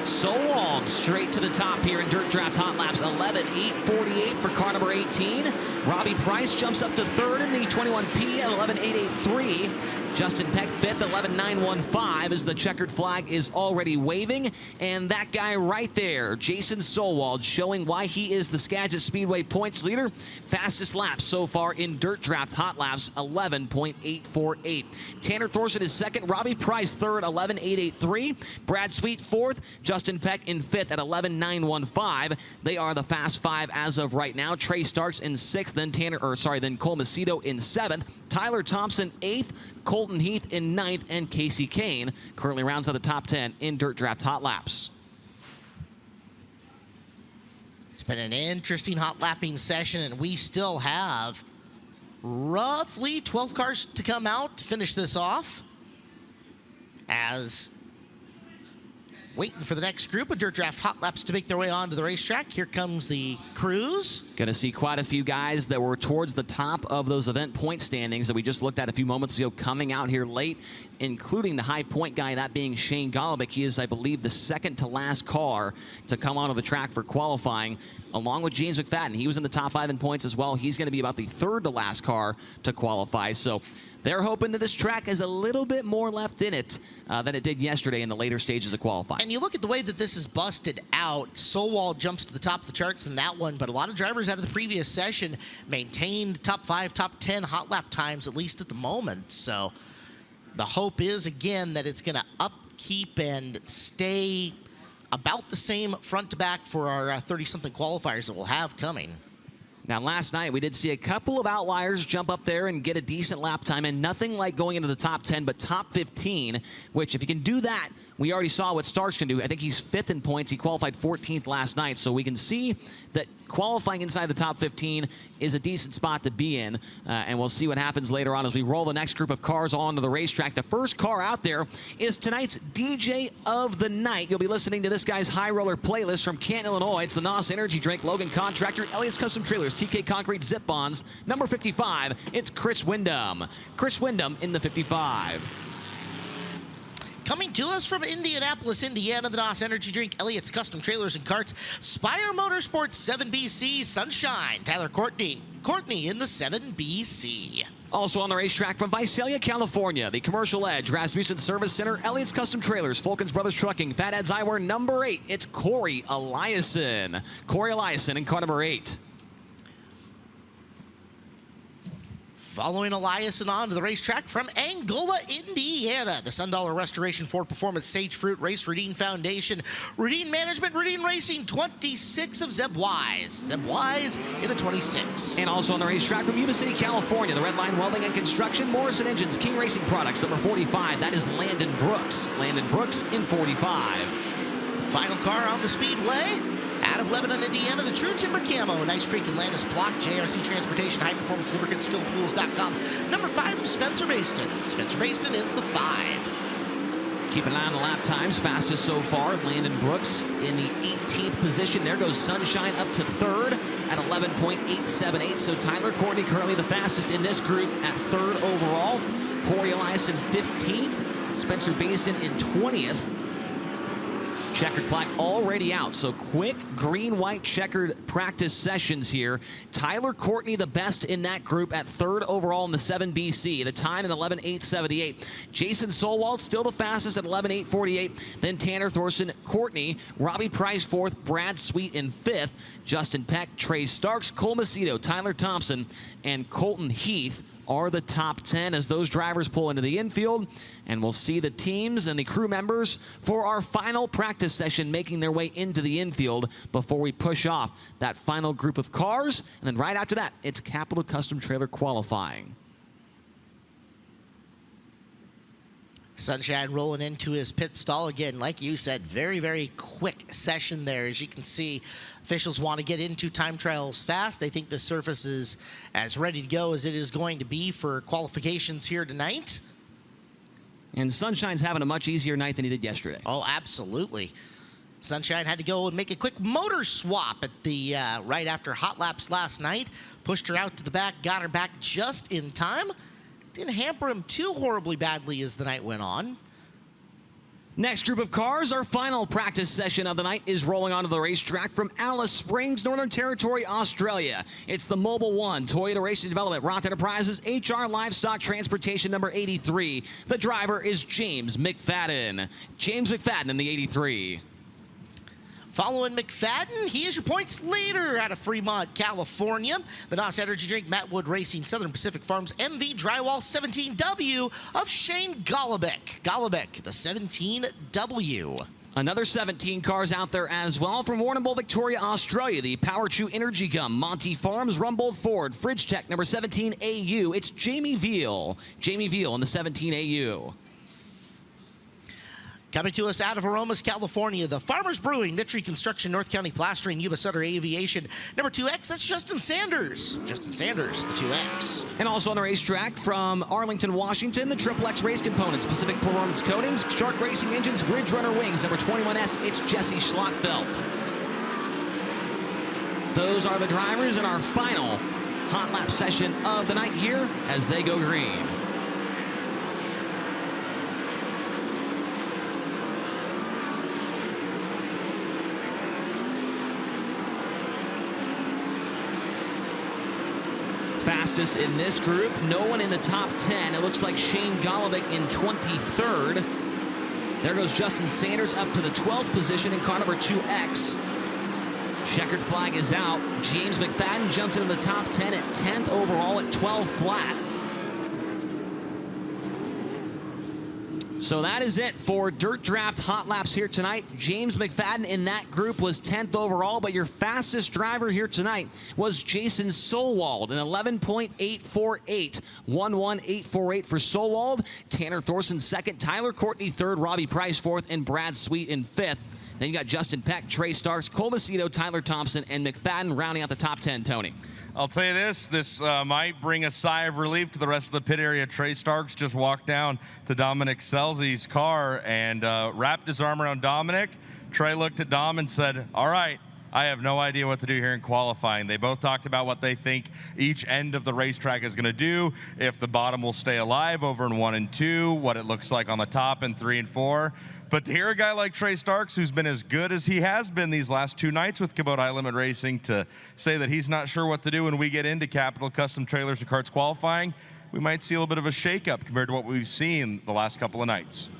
Solwald straight to the top here in Dirt Draft Hot Laps, 11.848 for car number 18. Robbie Price jumps up to third in the 21P at 11.883. Justin Peck fifth, 11.915 as the checkered flag is already waving. And that guy right there, Jason Solwald, showing why he is the Skagit Speedway points leader. Fastest lap so far in Dirt Draft Hot Laps, 11.848. Tanner Thorson is second, Robbie Price third, 11.883. Brad Sweet fourth, Justin Peck in fifth at 11.915. They are the fast five as of right now. Trey Starks in sixth, then Cole Macedo in seventh. Tyler Thompson eighth, Colton Heath in ninth, and Casey Kane currently rounds out the top 10 in Dirt Draft Hot Laps. It's been an interesting hot lapping session, and we still have roughly 12 cars to come out to finish this off. As waiting for the next group of Dirt Draft Hot Laps to make their way onto the racetrack. Here comes the crews. Going to see quite a few guys that were towards the top of those event point standings that we just looked at a few moments ago coming out here late, including the high point guy, that being Shane Golobic. He is, I believe, the second to last car to come onto the track for qualifying, along with James McFadden. He was in the top 5 in points as well. He's going to be about the third to last car to qualify. So they're hoping that this track has a little bit more left in it than it did yesterday in the later stages of qualifying. And you look at the way that this is busted out. Solwald jumps to the top of the charts in that one, but a lot of drivers out of the previous session maintained top 5, top 10 hot lap times, at least at the moment. So the hope is, again, that it's going to upkeep and stay about the same front to back for our 30-something qualifiers that we'll have coming. Now, last night, we did see a couple of outliers jump up there and get a decent lap time, and nothing like going into the top 10, but top 15, which if you can do that, we already saw what Starks can do. I think he's 5th in points. He qualified 14th last night, so we can see that qualifying inside the top 15 is a decent spot to be in, and we'll see what happens later on as we roll the next group of cars onto the racetrack. The first car out there is tonight's DJ of the night. You'll be listening to this guy's High Roller playlist from Canton, Illinois. It's the NOS Energy Drink, Logan Contractor, Elliott's Custom Trailers, TK Concrete, Zip Bonds. Number 55, it's Chris Wyndham. Chris Wyndham in the 55. Coming to us from Indianapolis, Indiana, the NOS Energy Drink, Elliott's Custom Trailers and Carts, Spire Motorsports 7BC, Sunshine, Tyler Courtney in the 7BC. Also on the racetrack from Visalia, California, the Commercial Edge, Rasmussen Service Center, Elliott's Custom Trailers, Fulkins Brothers Trucking, Fatheads Eyewear, number 8, it's Corey Eliason. Corey Eliason in car number 8. Following Eliason on to the racetrack from Angola, Indiana, the Sundollar Restoration Ford Performance Sage Fruit Race Redine Foundation, Redine Management, Redine Racing, 26 of Zeb Wise. Zeb Wise in the 26. And also on the racetrack from Yuba City, California, the Red Line Welding and Construction, Morrison Engines, King Racing Products, number 45. That is Landon Brooks. Landon Brooks in 45. Final car on the Speedway. Out of Lebanon, Indiana, the True Timber Camo, Nice Creek and Landis Block, JRC Transportation, High Performance Lubricants, PhilPools.com. Number 5, Spencer Baston. Spencer Baston is the 5. Keep an eye on the lap times. Fastest so far, Landon Brooks in the 18th position. There goes Sunshine up to 3rd at 11.878. So Tyler Courtney currently the fastest in this group at 3rd overall. Corey Eliason 15th. Spencer Baston in 20th. Checkered flag already out, so quick green-white checkered practice sessions here. Tyler Courtney the best in that group at 3rd overall in the 7BC. The time in 11.878. Jason Solwald still the fastest at 11.848. Then Tanner Thorson, Courtney, Robbie Price 4th, Brad Sweet in 5th, Justin Peck, Trey Starks, Cole Macedo, Tyler Thompson, and Colton Heath are the top 10 as those drivers pull into the infield, and we'll see the teams and the crew members for our final practice session making their way into the infield before we push off that final group of cars. And then right after that, it's Capital Custom Trailer qualifying. Sunshine rolling into his pit stall again. Like you said, very, very quick session there. As you can see, officials want to get into time trials fast. They think the surface is as ready to go as it is going to be for qualifications here tonight. And Sunshine's having a much easier night than he did yesterday. Oh, absolutely. Sunshine had to go and make a quick motor swap at the right after hot laps last night. Pushed her out to the back, got her back just in time. Didn't hamper him too horribly badly as the night went on. Next group of cars, our final practice session of the night, is rolling onto the racetrack from Alice Springs, Northern Territory, Australia. It's the Mobile One Toyota Racing Development Roth Enterprises HR Livestock Transportation number 83. The driver is James McFadden. James McFadden in the 83. Following McFadden, he is your points leader out of Fremont, California. The NOS Energy Drink, Matt Wood Racing, Southern Pacific Farms, MV Drywall 17W of Shane Golobic. Golobic, the 17W. Another 17 cars out there as well from Warrnambool, Victoria, Australia. The Power Chew Energy Gum, Monty Farms, Rumbold Ford, Fridge Tech number 17 AU. It's Jamie Veal. Jamie Veal in the 17 AU. Coming to us out of Aromas, California, the Farmers Brewing, Mitri Construction, North County Plastering, Yuba Sutter Aviation, number 2X, that's Justin Sanders. Justin Sanders, the 2X. And also on the racetrack from Arlington, Washington, the Triple X Race Components, Pacific Performance Coatings, Shark Racing Engines, Ridge Runner Wings, number 21S, it's Jesse Schlotfelt. Those are the drivers in our final hot lap session of the night here as they go green. Fastest in this group, no one in the top 10. It looks like Shane Golobic in 23rd. There goes Justin Sanders up to the 12th position in car number 2X. Checkered flag is out. James McFadden jumps into the top 10 at 10th overall at 12 flat. So that is it for Dirt Draft Hot Laps here tonight. James McFadden in that group was 10th overall, but your fastest driver here tonight was Jason Solwald, an 11.848. 11848 for Solwald. Tanner Thorson second, Tyler Courtney third, Robbie Price fourth, and Brad Sweet in fifth. Then you got Justin Peck, Trey Starks, Cole Macedo, Tyler Thompson, and McFadden rounding out the top 10, Tony. I'll tell you this might bring a sigh of relief to the rest of the pit area. Trey Starks just walked down to Dominic Selzy's car and wrapped his arm around Dominic. Trey looked at Dom and said, all right, I have no idea what to do here in qualifying. They both talked about what they think each end of the racetrack is going to do, if the bottom will stay alive over in 1 and 2, what it looks like on the top in 3 and 4. But to hear a guy like Trey Starks, who's been as good as he has been these last 2 nights with Kubota High Limit Racing, to say that he's not sure what to do when we get into Capital Custom Trailers and Karts qualifying, we might see a little bit of a shakeup compared to what we've seen the last couple of nights.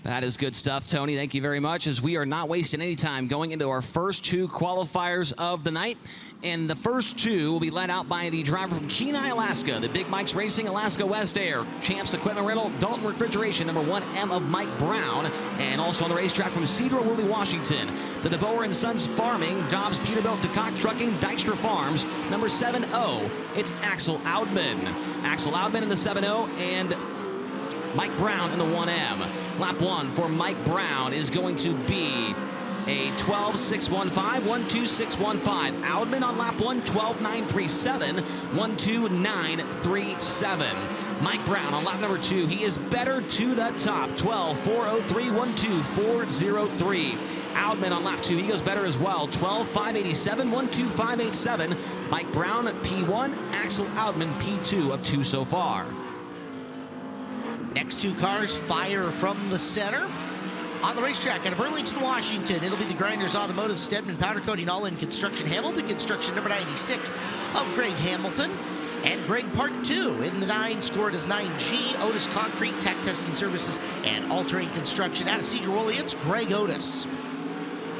That is good stuff, Tony. Thank you very much, as we are not wasting any time going into our first 2 qualifiers of the night. And the first 2 will be led out by the driver from Kenai, Alaska, the Big Mike's Racing, Alaska West Air, Champs Equipment Rental, Dalton Refrigeration, number 1M of Mike Brown. And also on the racetrack from Cedar Woolley, Washington, the DeBoer & Sons Farming, Dobbs Peterbilt, DeCock Trucking, Dykstra Farms, number 7O, it's Axel Oudman. Axel Oudman in the 7O, and Mike Brown in the 1M. Lap 1 for Mike Brown is going to be a 12.615, 12615. Oudman on lap 1, 12.937, 12937. Mike Brown on lap number 2, he is better to the top, 12.403, 12403. Oudman on lap 2, he goes better as well, 12.587, 12587. Mike Brown P1, Axel Oudman P2 of 2 so far. Next 2 cars fire from the center. On the racetrack out of Burlington, Washington, it'll be the Grinders Automotive, Stedman Powder Coating, All-In Construction, Hamilton Construction, number 96 of Greg Hamilton. And Greg Park 2 in the 9, scored as 9G. Otis Concrete, Tech Testing Services, and All-Terrain Construction. Out of Cedar Woolley, it's Greg Otis.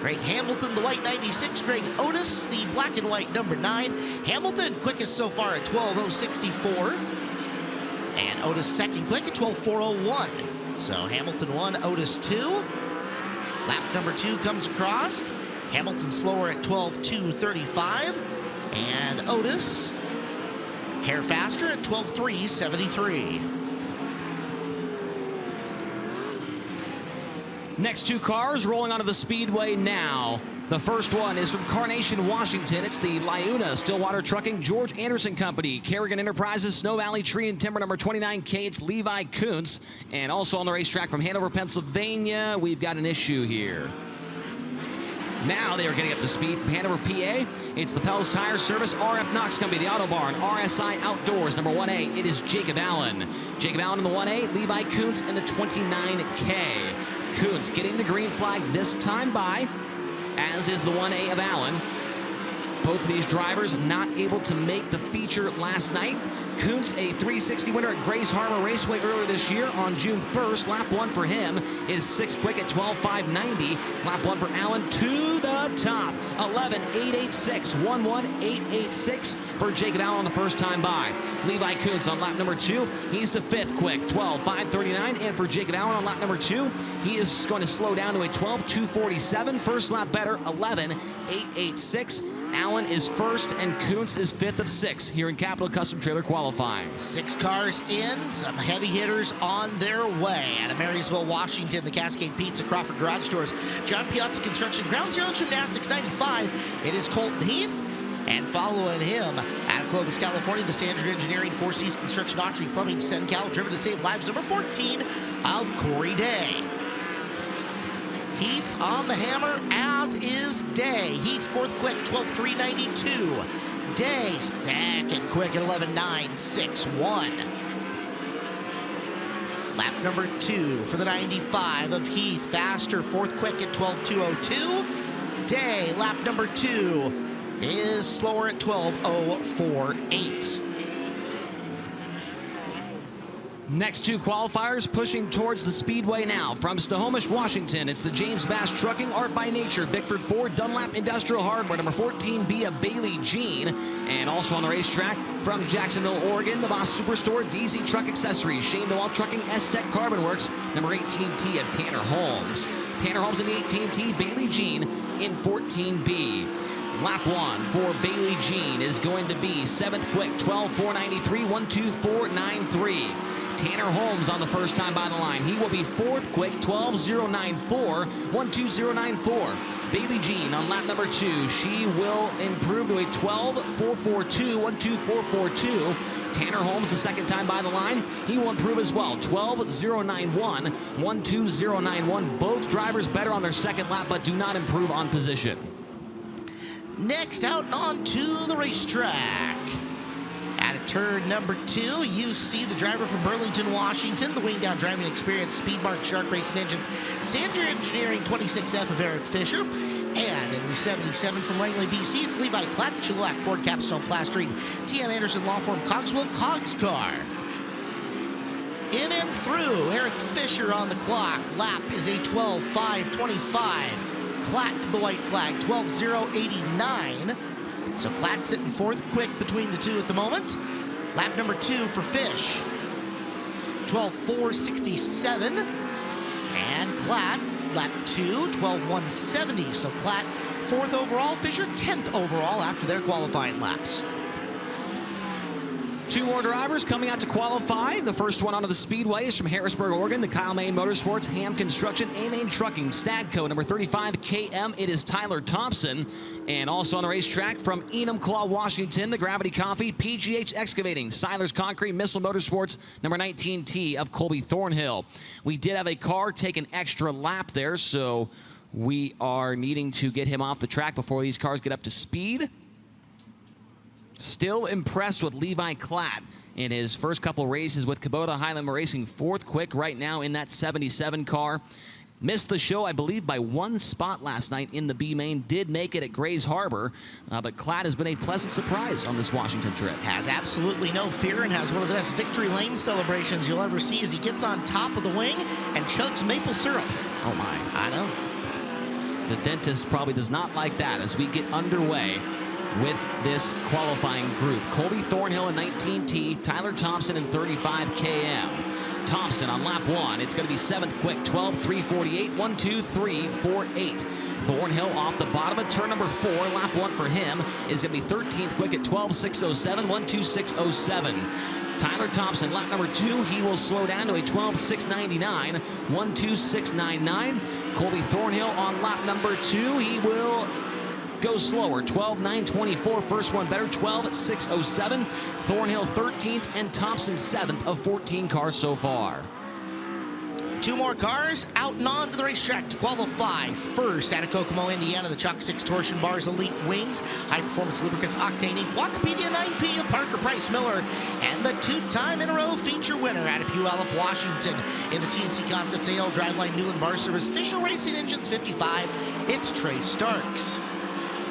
Greg Hamilton, the white 96. Greg Otis, the black and white number 9. Hamilton, quickest so far at 12.064. And Otis second quick at 12.401. So Hamilton 1, Otis 2. Lap number 2 comes across. Hamilton slower at 12.235. And Otis, hair faster at 12.373. Next 2 cars rolling onto the Speedway now. The first one is from Carnation, Washington. It's the Liuna Stillwater Trucking, George Anderson Company, Kerrigan Enterprises, Snow Valley Tree and Timber, number 29K. It's Levi Kuntz. And also on the racetrack from Hanover, Pennsylvania, we've got an issue here. Now they are getting up to speed from Hanover, PA. It's the Pels Tire Service, RF Knox Company, the Auto Barn, RSI Outdoors, number 1A. It is Jacob Allen. Jacob Allen in the 1A, Levi Kuntz in the 29K. Kuntz getting the green flag this time by, as is the 1A of Allen. Both of these drivers not able to make the feature last night. Kuntz, a 360 winner at Grays Harbor Raceway earlier this year on June 1st. Lap 1 for him is 6 quick at 12.590. Lap 1 for Allen to the top. 11.886. 11.886 for Jacob Allen on the first time by. Levi Kuntz on lap number 2. He's to 5th quick, 12.539. And for Jacob Allen on lap number 2, he is going to slow down to a 12.247. First lap better, 11.886. Allen is first and Kuntz is 5th of 6 here in Capital Custom Trailer qualifying. 6 cars in, some heavy hitters on their way. Out of Marysville, Washington, the Cascade Pizza, Crawford Garage Doors, John Piazza Construction, Ground Zero Gymnastics 95. It is Colton Heath. And following him, out of Clovis, California, the Sandra Engineering, Four Seas Construction, Autry Plumbing, Sencal, driven to save lives, number 14 of Corey Day. Heath on the hammer, as is Day. Heath 4th quick, 12.392. Day 2nd quick at 11.961. Lap number 2 for the 95 of Heath. Faster, 4th quick at 12.202. Day, lap number 2, is slower at 12.048. Next 2 qualifiers pushing towards the Speedway now. From Snohomish, Washington, it's the James Bass Trucking, Art by Nature, Bickford Ford, Dunlap Industrial Hardware, number 14B of Bailey Jean. And also on the racetrack from Jacksonville, Oregon, the Boss Superstore, DZ Truck Accessories, Shane Noel Trucking, S-Tech Carbon Works, number 18T of Tanner Holmes. Tanner Holmes in the 18T, Bailey Jean in 14B. Lap 1 for Bailey Jean is going to be 7th quick, 12.493, 124.93. Tanner Holmes on the first time by the line. He will be 4th quick, 12.094, 120.94. Bailey Jean on lap number 2. She will improve to a 12.442, 124.42. Tanner Holmes the second time by the line. He will improve as well, 12.091, 120.91. Both drivers better on their second lap, but do not improve on position. Next, out and on to the racetrack. At turn number 2, you see the driver from Burlington, Washington, the wing down driving experience, Speed Mark Shark Racing Engines, Sandra Engineering 26F of Eric Fisher. And in the 77 from Langley, BC, it's Levi Klatt, the Chilliwack Ford Capstone Plastering, TM Anderson Law Firm, Cogswell Cogs Car. In and through, Eric Fisher on the clock. Lap is a 12.525. Klatt to the white flag, 12.089. So Klatt sitting 4th quick between the two at the moment. Lap number 2 for Fish, 12.467. And Klatt, lap 2, 12.170. So Klatt 4th overall, Fisher 10th overall after their qualifying laps. 2 more drivers coming out to qualify. The first one onto the Speedway is from Harrisburg, Oregon, the Kyle Main Motorsports, Ham Construction, A-Main Trucking, Stagco, number 35 KM. It is Tyler Thompson. And also on the racetrack from Enumclaw, Washington, the Gravity Coffee, PGH Excavating, Siler's Concrete, Missile Motorsports, number 19T of Colby Thornhill. We did have a car take an extra lap there, so we are needing to get him off the track before these cars get up to speed. Still impressed with Levi Klatt in his first couple races with Kubota Highland Racing, 4th quick right now in that 77 car. Missed the show, I believe, by 1 spot last night in the B main. Did make it at Grays Harbor, but Klatt has been a pleasant surprise on this Washington trip. Has absolutely no fear and has one of the best victory lane celebrations you'll ever see as he gets on top of the wing and chugs maple syrup. Oh my. I know. The dentist probably does not like that as we get underway with this qualifying group. Colby Thornhill in 19T, Tyler Thompson in 35 KM. Thompson on lap 1, it's going to be 7th quick, 12.348, 123.48. Thornhill off the bottom of turn number 4, lap 1 for him is going to be 13th quick at 12.607, 126.07. Tyler Thompson, lap number 2, he will slow down to a 12.699, 126.99. Colby Thornhill on lap number 2, he will go slower, 12.924, first one better, 12.607. Thornhill 13th and Thompson 7th of 14 cars so far. 2 more cars out and on to the racetrack to qualify. First, out of Kokomo, Indiana, the Chalk 6 Torsion Bars Elite Wings, High Performance Lubricants Octane Inc., Wikipedia 9P of Parker Price Miller, and the 2-time in a row feature winner out of Puyallup, Washington, in the TNC Concepts AL Driveline Newland Bar Service Fisher Racing Engines 55, it's Trey Starks.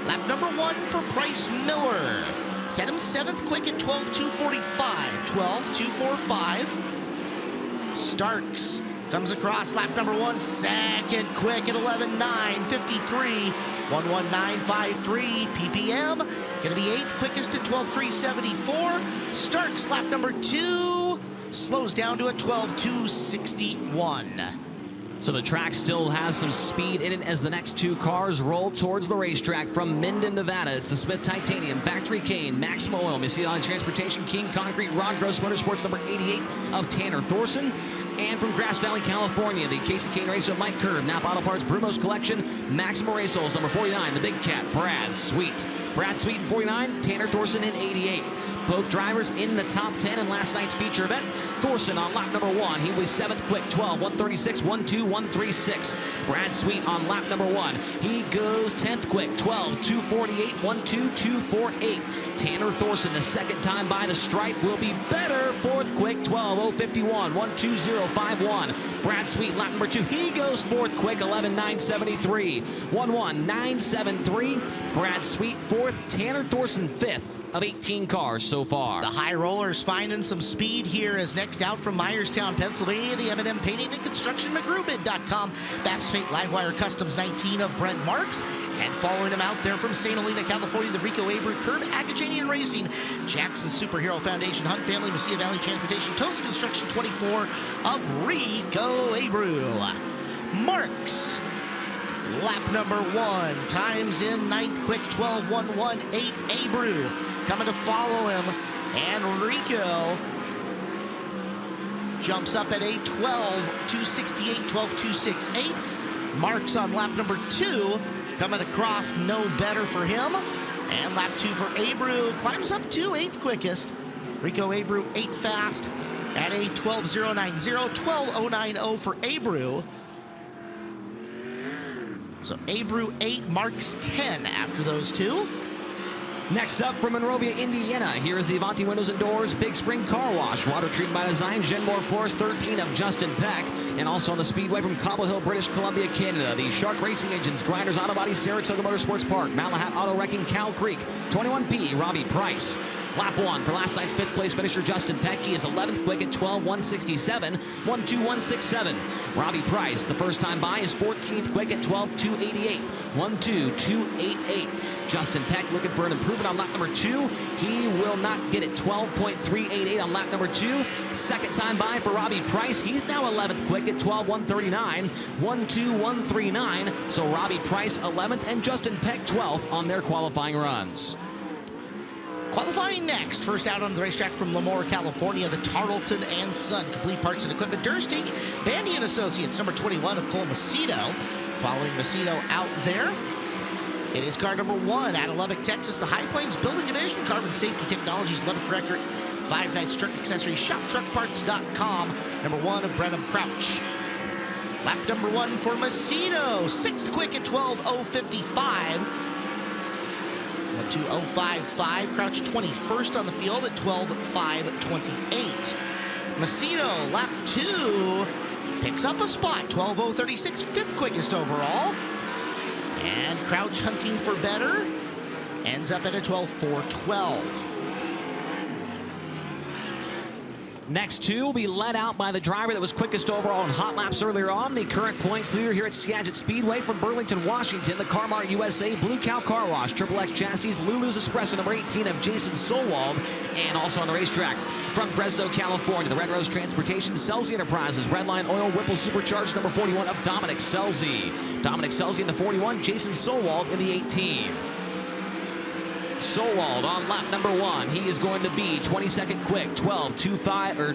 Lap number 1 for Price Miller. Set him 7th quick at 12.245. 12.245. Starks comes across lap number 1, 2nd quick at 11.953. 11953 ppm. Gonna be 8th quickest at 12.374. Starks lap number 2 slows down to a 12.261. So the track still has some speed in it as the next 2 cars roll towards the racetrack from Minden, Nevada. It's the Smith Titanium, Factory Cane, Maxima Oil, Mississippi Transportation, King Concrete, Ron Gross Motorsports, number 88 of Tanner Thorson. And from Grass Valley, California, the Casey Kane Race of Mike Kerr, Napa Auto Parts, Bruno's Collection, Maxima Racehorse, number 49, the Big Cat, Brad Sweet. Brad Sweet in 49, Tanner Thorson in 88. Both drivers in the top 10 in last night's feature event. Thorson on lap number 1. He was 7th quick, 12.136, 1.2.136. Brad Sweet on lap number 1. He goes 10th quick, 12.248, 1.2.248. Tanner Thorson, the second time by the stripe, will be better. 4th quick, 12.051, 1.2.051. Brad Sweet, lap number 2. He goes 4th quick, 11.973, 1.1973. Brad Sweet 4th, Tanner Thorson 5th. Of 18 cars so far. The high rollers finding some speed here as next out from Myerstown, Pennsylvania, the M&M Painting and Construction, McGrewbid.com, Babs Paint Livewire Customs 19 of Brent Marks, and following him out there from St. Helena, California, the Rico Abreu, Curb, Agajanian Racing, Jackson Superhero Foundation, Hunt Family, Mesilla Valley Transportation, Toast Construction 24 of Rico Abreu. Marks. Lap number 1, times in 9th quick, 12.118. Abreu coming to follow him, and Rico jumps up at a 12.268, 12.268. Marks on lap number 2, coming across, no better for him. And lap 2 for Abreu, climbs up to 8th quickest. Rico Abreu 8th fast at a 12.090, 12.090 for Abreu. So Abreu 8, Marks 10 after those 2. Next up from Monrovia, Indiana, here is the Avanti Windows and Doors Big Spring Car Wash. Water treatment by design, Genmore Flores 13 of Justin Peck. And also on the Speedway from Cobble Hill, British Columbia, Canada, the Shark Racing Engines, Grinders Auto Body, Saratoga Motorsports Park, Malahat Auto Wrecking, Cow Creek, 21P, Robbie Price. Lap 1 for last night's 5th place finisher Justin Peck. He is 11th quick at 12.167, 1.2.167. Robbie Price, the first time by, is 14th quick at 12.288, 1.2.288. Justin Peck looking for an improvement on lap number 2. He will not get it. 12.388 on lap number 2. Second time by for Robbie Price. He's now 11th quick at 12.139, 1.2.139. So Robbie Price 11th and Justin Peck 12th on their qualifying runs. Qualifying next, first out on the racetrack from Lemoore, California, the Tarleton and Son Complete Parts and Equipment, Durst Inc., Bandy and Associates, number 21 of Cole Macedo. Following Macedo out there, it is car number 1 out of Lubbock, Texas, the High Plains Building Division, Carbon Safety Technologies, Lubbock Record, 5 Nights Truck Accessories, ShopTruckParts.com, number 1 of Brenham Crouch. Lap number 1 for Macedo, 6th quick at 12.055. 2.055, Crouch 21st on the field at 12.528. Macedo, lap 2, picks up a spot, 12.036, 5th quickest overall. And Crouch hunting for better, ends up at a 12.412. Next 2 will be led out by the driver that was quickest overall in hot laps earlier on. The current points leader here at Skagit Speedway from Burlington, Washington, the Car-Mart USA Blue Cow Car Wash, Triple X Chassis, Lulu's Espresso, number 18 of Jason Solwald, and also on the racetrack from Fresno, California, the Red Rose Transportation, Selzy Enterprises, Redline Oil, Whipple Supercharged, number 41 of Dominic Selzy. Dominic Selzy in the 41, Jason Solwald in the 18. Solwald on lap number 1. He is going to be 22nd quick, 12.25 or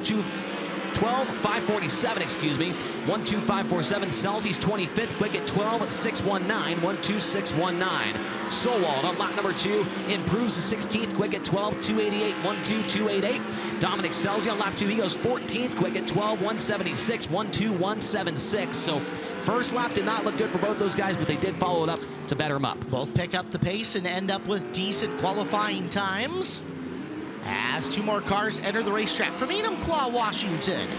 547, excuse me. 12547. Selzy's 25th, quick at 12.619. 12619. Solwald on lap number 2 improves to 16th, quick at 12.288. 12288. Dominic Selzy on lap 2, he goes 14th, quick at 12.176. 12176. So first lap did not look good for both those guys, but they did follow it up to better them up. Both pick up the pace and end up with decent qualifying times as two more cars enter the racetrack from Enumclaw, Washington.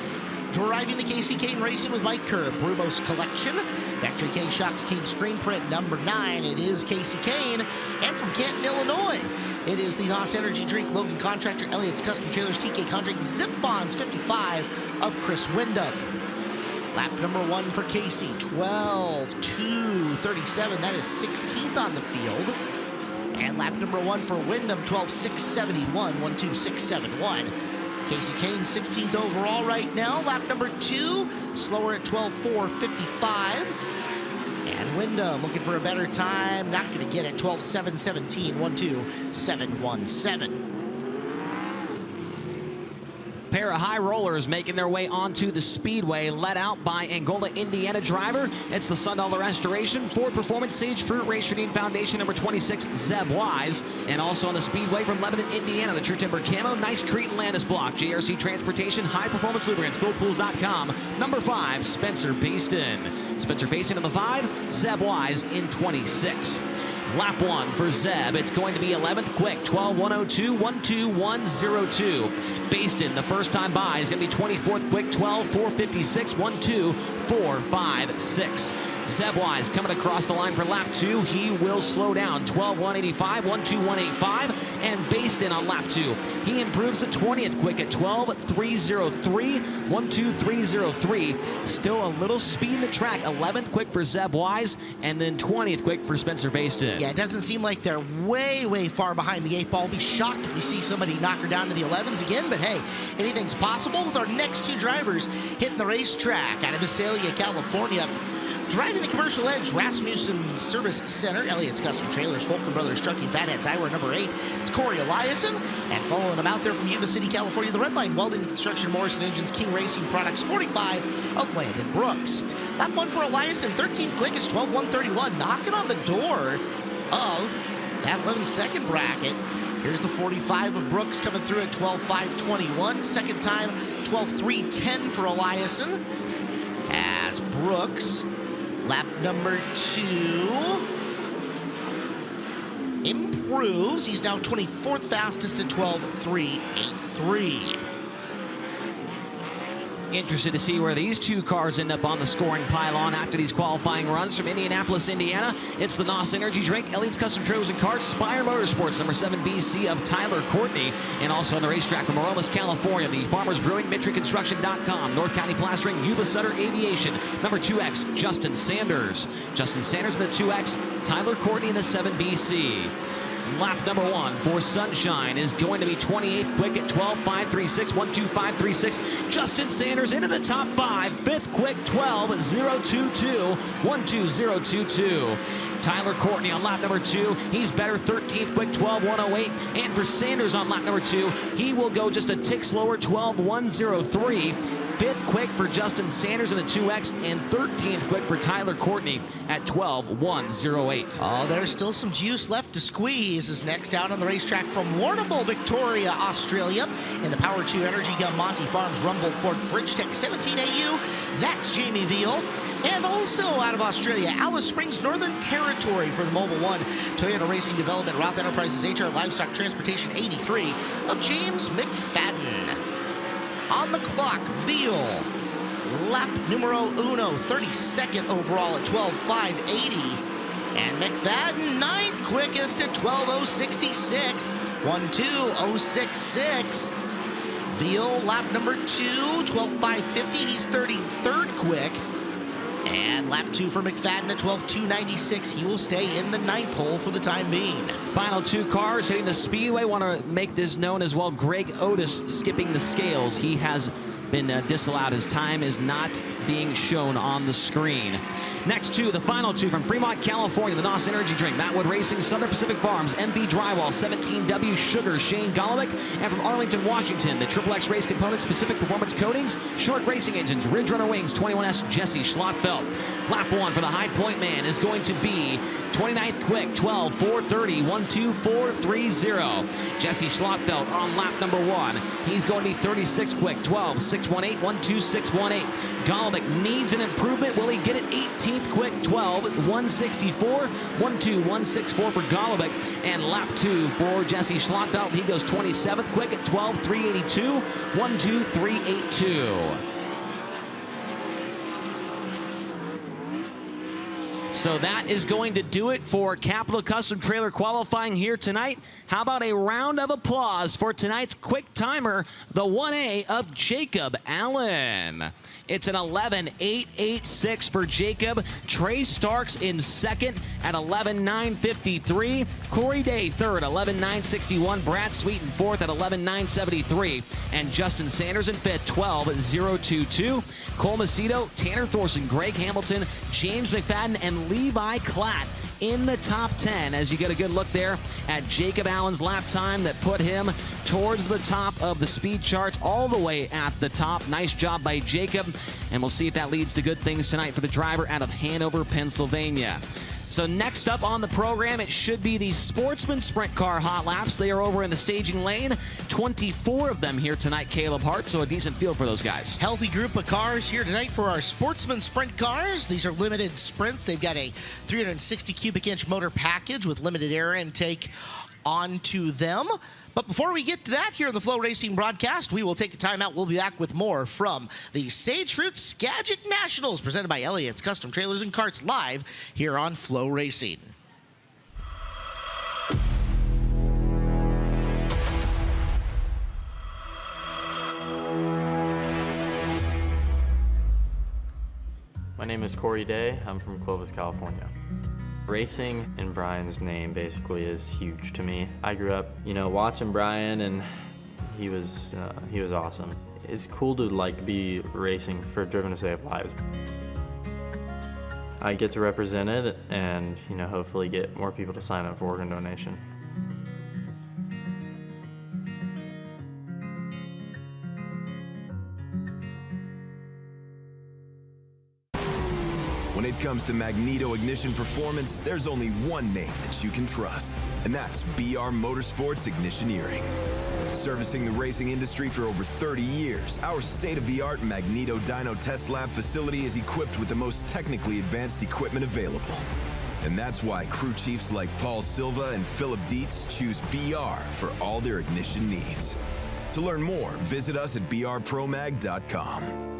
Driving the Casey Kane Racing with Mike Kerr, Brumos Collection, Factory K Shocks King screen print number 9. It is Casey Kane. And from Canton, Illinois, it is the NOS Energy Drink Logan Contractor, Elliott's Custom Trailers, TK Contract, Zip Bonds 55 of Chris Wyndham. Lap number 1 for Casey, 12.237. That is 16th on the field. And lap number 1 for Wyndham, 12.671, 12671. Casey Kane, 16th overall right now. Lap number 2, slower at 12.455. And Wyndham looking for a better time, not going to get it, 12.717, 12717. Pair of high rollers making their way onto the Speedway, led out by Angola, Indiana driver. It's the Sundollar Restoration, Ford Performance, Sage Fruit, Race Redeem Foundation, number 26, Zeb Wise. And also on the Speedway from Lebanon, Indiana, the True Timber Camo, Nice Crete and Landis Block, JRC Transportation, High Performance Lubricants, FullPools.com, number 5, Spencer Baston. Spencer Baston in the 5, Zeb Wise in 26. Lap 1 for Zeb, it's going to be 11th quick, 12.102, 12102. Baston, the first time by, is going to be 24th quick, 12.456, 12456. Zeb Wise coming across the line for lap 2, he will slow down, 12.185, 12185, and Baston on lap 2. He improves to 20th quick at 12.303, 12303. Still a little speed in the track, 11th quick for Zeb Wise, and then 20th quick for Spencer Baston. Yeah, it doesn't seem like they're way, way far behind the 8 ball. I'll be shocked if we see somebody knock her down to the 11s again, but hey, anything's possible with our next 2 drivers hitting the racetrack out of Visalia, California. Driving the Commercial Edge, Rasmussen Service Center, Elliott's Custom Trailers, Fulcrum Brothers Trucking, Fatheads Eyewear number 8. It's Corey Eliason, and following them out there from Yuba City, California, the Red Line Welding Construction, Morrison Engines, King Racing Products, 45 of Landon Brooks. Lap 1 for Eliason, 13th quickest, 12.131, knocking on the door of that 11-second bracket. Here's the 45 of Brooks coming through at 12.521. Second time, 12.310 for Eliason. As Brooks, lap number 2, improves. He's now 24th fastest at 12.383. Interested to see where these 2 cars end up on the scoring pylon after these qualifying runs. From Indianapolis, Indiana, it's the NOS Energy Drink, Elliott's Custom Trailers and Cars, Spire Motorsports, number 7 BC of Tyler Courtney, and also on the racetrack from Morales, California, the Farmers Brewing, MitriConstruction.com, North County Plastering, Yuba Sutter Aviation, number 2X, Justin Sanders. Justin Sanders in the 2X, Tyler Courtney in the 7 BC. Lap number 1 for Sunshine is going to be 28th quick at 12.536, 12536. Justin Sanders into the top 5. 5th quick, 12.022, 12022. Tyler Courtney on lap number 2. He's better, 13th quick, 12.108. And for Sanders on lap number 2, he will go just a tick slower, 12.103. 5th quick for Justin Sanders in the 2X, and 13th quick for Tyler Courtney at 12.108. Oh, there's still some juice left to squeeze. Is next out on the racetrack from Warrnambool, Victoria, Australia, in the Power 2 Energy Gum Monty Farms Rumbold Ford Fridge Tech 17AU. That's Jamie Veal. And also out of Australia, Alice Springs, Northern Territory for the Mobile 1 Toyota Racing Development Roth Enterprises HR Livestock Transportation 83 of James McFadden. On the clock, Veal, lap numero 1, 32nd overall at 12.580. And McFadden, 9th quickest at 12.066, 12066. Veal, lap number 2, 12.550. He's 33rd quick. And lap 2 for McFadden at 12.296. He will stay in the 9th hole for the time being. Final 2 cars hitting the Speedway. Want to make this known as well. Greg Otis skipping the scales. He has been disallowed. His time is not being shown on the screen. Next two, the final two from Fremont, California, the NOS Energy Drink, Matt Wood Racing, Southern Pacific Farms, MV Drywall, 17W Sugar, Shane Golovic, and from Arlington, Washington, the Triple X Race Components, Pacific Performance Coatings, Short Racing Engines, Ridge Runner Wings, 21S, Jesse Schlottfeld. Lap one for the High Point man is going to be 29th quick, 12.430, 12430. Jesse Schlottfeld on lap number one. He's going to be 36th quick, 12.618, 12618. Golovic needs an improvement. Will he get it? 18th quick, 12.164, 12164 for Golovic. And lap two for Jesse Schlottfeld. He goes 27th quick at 12.382, 12382. So that is going to do it for Capital Custom Trailer qualifying here tonight. How about a round of applause for tonight's quick timer, the 1A of Jacob Allen. It's an 11.886 for Jacob. Trey Starks in second at 11.953. Corey Day third, 11.961. Brad Sweeten fourth at 11.973. And Justin Sanders in fifth, 12.022. Cole Macedo, Tanner Thorson, Greg Hamilton, James McFadden, and Levi Klatt in the top 10 as you get a good look there at Jacob Allen's lap time that put him towards the top of the speed charts, all the way at the top. Nice job by Jacob, and we'll see if that leads to good things tonight for the driver out of Hanover, Pennsylvania. So next up on the program, it should be the Sportsman Sprint Car Hot Laps. They are over in the staging lane. 24 of them here tonight, Caleb Hart, so a decent field for those guys. Healthy group of cars here tonight for our Sportsman Sprint cars. These are limited sprints. They've got a 360 cubic inch motor package with limited air intake onto them. But before we get to that here in the FloRacing broadcast, we will take a timeout. We'll be back with more from the Sage Fruit Skagit Nationals presented by Elliott's Custom Trailers and Carts live here on FloRacing. My name is Corey Day. I'm from Clovis, California. Racing in Brian's name basically is huge to me. I grew up, watching Brian, and he was awesome. It's cool to be racing for Driven to Save Lives. I get to represent it and hopefully get more people to sign up for organ donation. When it comes to magneto ignition performance, there's only one name that you can trust, and that's BR Motorsports Ignitioneering. Servicing the racing industry for over 30 years, our state-of-the-art Magneto Dyno Test Lab facility is equipped with the most technically advanced equipment available. And that's why crew chiefs like Paul Silva and Philip Dietz choose BR for all their ignition needs. To learn more, visit us at brpromag.com.